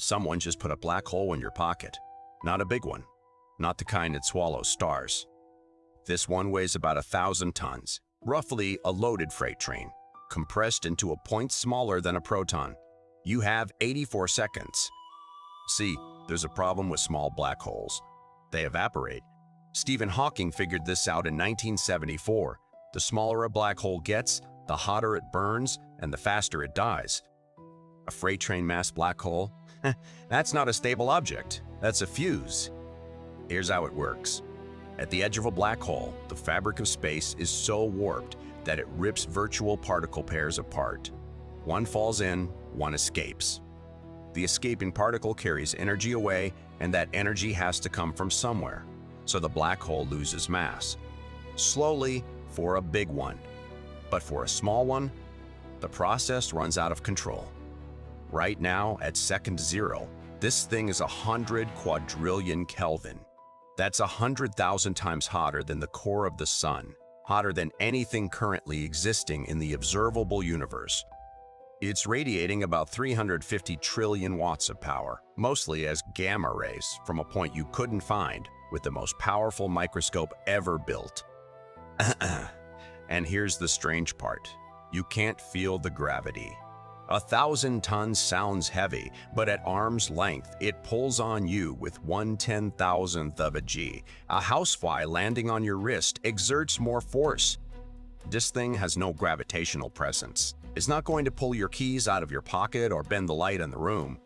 Someone just put a black hole in your pocket. Not a big one. Not the kind that swallows stars. This one weighs about 1,000 tons, roughly a loaded freight train, compressed into a point smaller than a proton. You have 84 seconds. See, there's a problem with small black holes. They evaporate. Stephen Hawking figured this out in 1974. The smaller a black hole gets, the hotter it burns, and the faster it dies. A freight train mass black hole? That's not a stable object. That's a fuse. Here's how it works. At the edge of a black hole, the fabric of space is so warped that it rips virtual particle pairs apart. One falls in, one escapes. The escaping particle carries energy away, and that energy has to come from somewhere. So the black hole loses mass. Slowly for a big one. But for a small one, the process runs out of control. Right now, at second zero, this thing is 100 quadrillion Kelvin. That's 100,000 times hotter than the core of the sun, hotter than anything currently existing in the observable universe. It's radiating about 350 trillion watts of power, mostly as gamma rays from a point you couldn't find with the most powerful microscope ever built. And here's the strange part. You can't feel the gravity. 1,000 tons sounds heavy, but at arm's length, it pulls on you with 1/10,000th of a G. A housefly landing on your wrist exerts more force. This thing has no gravitational presence. It's not going to pull your keys out of your pocket or bend the light in the room.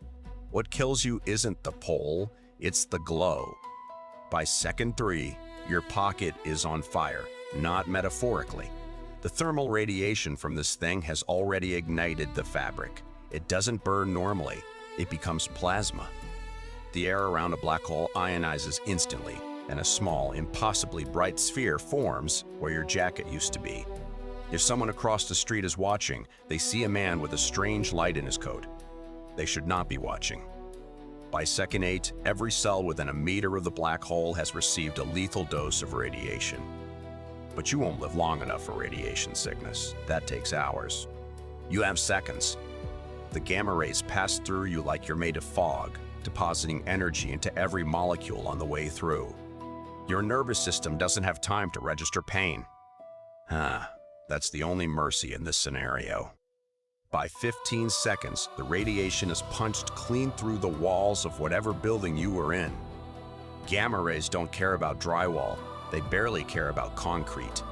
What kills you isn't the pull, it's the glow. By second 3, your pocket is on fire, not metaphorically. The thermal radiation from this thing has already ignited the fabric. It doesn't burn normally, it becomes plasma. The air around a black hole ionizes instantly, and a small, impossibly bright sphere forms where your jacket used to be. If someone across the street is watching, they see a man with a strange light in his coat. They should not be watching. By second 8, every cell within a meter of the black hole has received a lethal dose of radiation. But you won't live long enough for radiation sickness. That takes hours. You have seconds. The gamma rays pass through you like you're made of fog, depositing energy into every molecule on the way through. Your nervous system doesn't have time to register pain. That's the only mercy in this scenario. By 15 seconds, the radiation is punched clean through the walls of whatever building you were in. Gamma rays don't care about drywall. They barely care about concrete.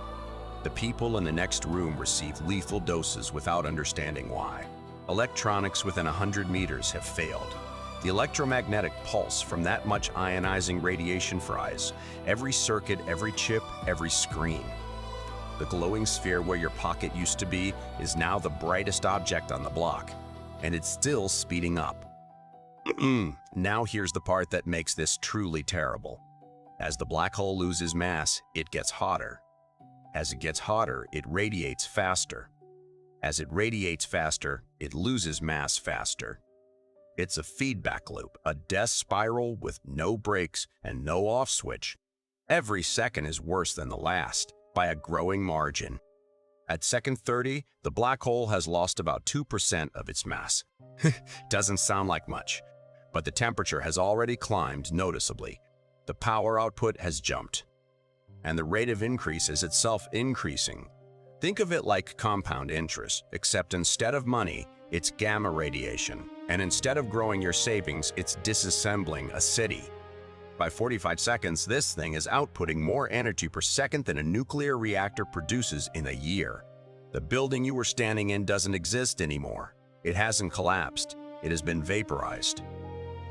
The people in the next room receive lethal doses without understanding why. Electronics within 100 meters have failed. The electromagnetic pulse from that much ionizing radiation fries every circuit, every chip, every screen. The glowing sphere where your pocket used to be is now the brightest object on the block, and it's still speeding up. Now here's the part that makes this truly terrible. As the black hole loses mass, it gets hotter. As it gets hotter, it radiates faster. As it radiates faster, it loses mass faster. It's a feedback loop, a death spiral with no brakes and no off switch. Every second is worse than the last, by a growing margin. At second 30, the black hole has lost about 2% of its mass. Doesn't sound like much, but the temperature has already climbed noticeably. The power output has jumped, and the rate of increase is itself increasing. Think of it like compound interest, except instead of money, it's gamma radiation, and instead of growing your savings, it's disassembling a city. By 45 seconds, this thing is outputting more energy per second than a nuclear reactor produces in a year. The building you were standing in doesn't exist anymore. It hasn't collapsed. It has been vaporized.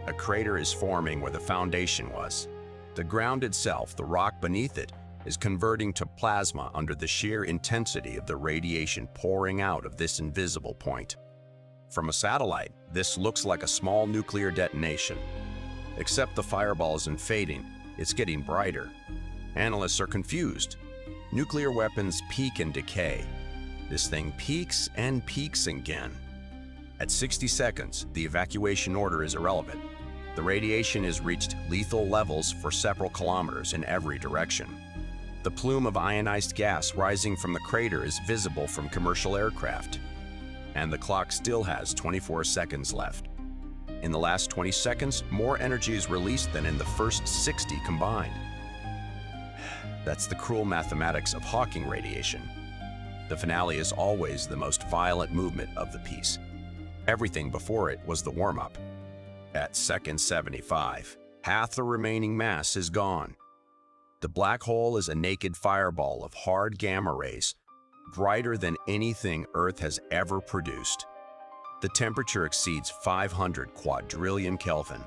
A crater is forming where the foundation was. The ground itself, the rock beneath it, is converting to plasma under the sheer intensity of the radiation pouring out of this invisible point. From a satellite, this looks like a small nuclear detonation. Except the fireball isn't fading, it's getting brighter. Analysts are confused. Nuclear weapons peak and decay. This thing peaks and peaks again. At 60 seconds, the evacuation order is irrelevant. The radiation has reached lethal levels for several kilometers in every direction. The plume of ionized gas rising from the crater is visible from commercial aircraft. And the clock still has 24 seconds left. In the last 20 seconds, more energy is released than in the first 60 combined. That's the cruel mathematics of Hawking radiation. The finale is always the most violent movement of the piece. Everything before it was the warm-up. At second 75, half the remaining mass is gone. The black hole is a naked fireball of hard gamma rays, brighter than anything Earth has ever produced. The temperature exceeds 500 quadrillion Kelvin.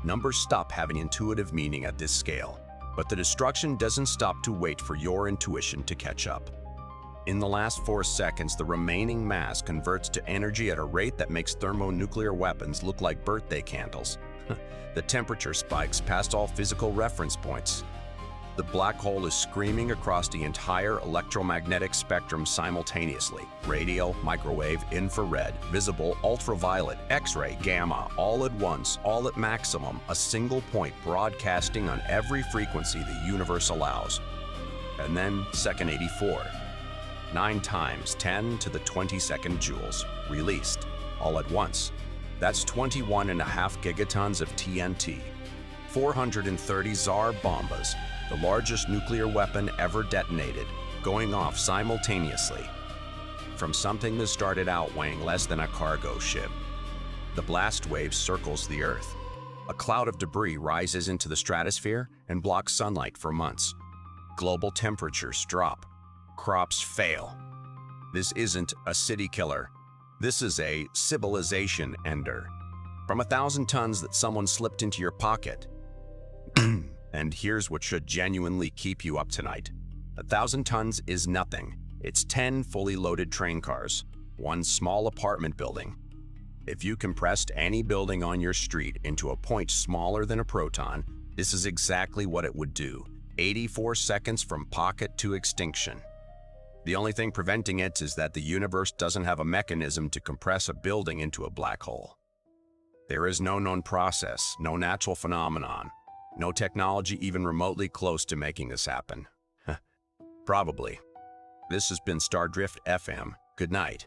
Numbers stop having intuitive meaning at this scale, but the destruction doesn't stop to wait for your intuition to catch up. In the last 4 seconds, the remaining mass converts to energy at a rate that makes thermonuclear weapons look like birthday candles. The temperature spikes past all physical reference points. The black hole is screaming across the entire electromagnetic spectrum simultaneously. Radio, microwave, infrared, visible, ultraviolet, X-ray, gamma, all at once, all at maximum, a single point broadcasting on every frequency the universe allows. And then second 84. 9 times 10 to the 22nd joules, released, all at once. That's 21.5 gigatons of TNT, 430 Tsar Bombas, the largest nuclear weapon ever detonated, going off simultaneously. From something that started out weighing less than a cargo ship. The blast wave circles the Earth. A cloud of debris rises into the stratosphere and blocks sunlight for months. Global temperatures drop. Crops fail. This isn't a city killer. This is a civilization ender. From 1,000 tons that someone slipped into your pocket. And here's what should genuinely keep you up tonight. 1,000 tons is nothing. It's 10 fully loaded train cars, 1 small apartment building. If you compressed any building on your street into a point smaller than a proton, this is exactly what it would do. 84 seconds from pocket to extinction. The only thing preventing it is that the universe doesn't have a mechanism to compress a building into a black hole. There is no known process, no natural phenomenon, no technology even remotely close to making this happen. Probably. This has been Stardrift FM. Good night.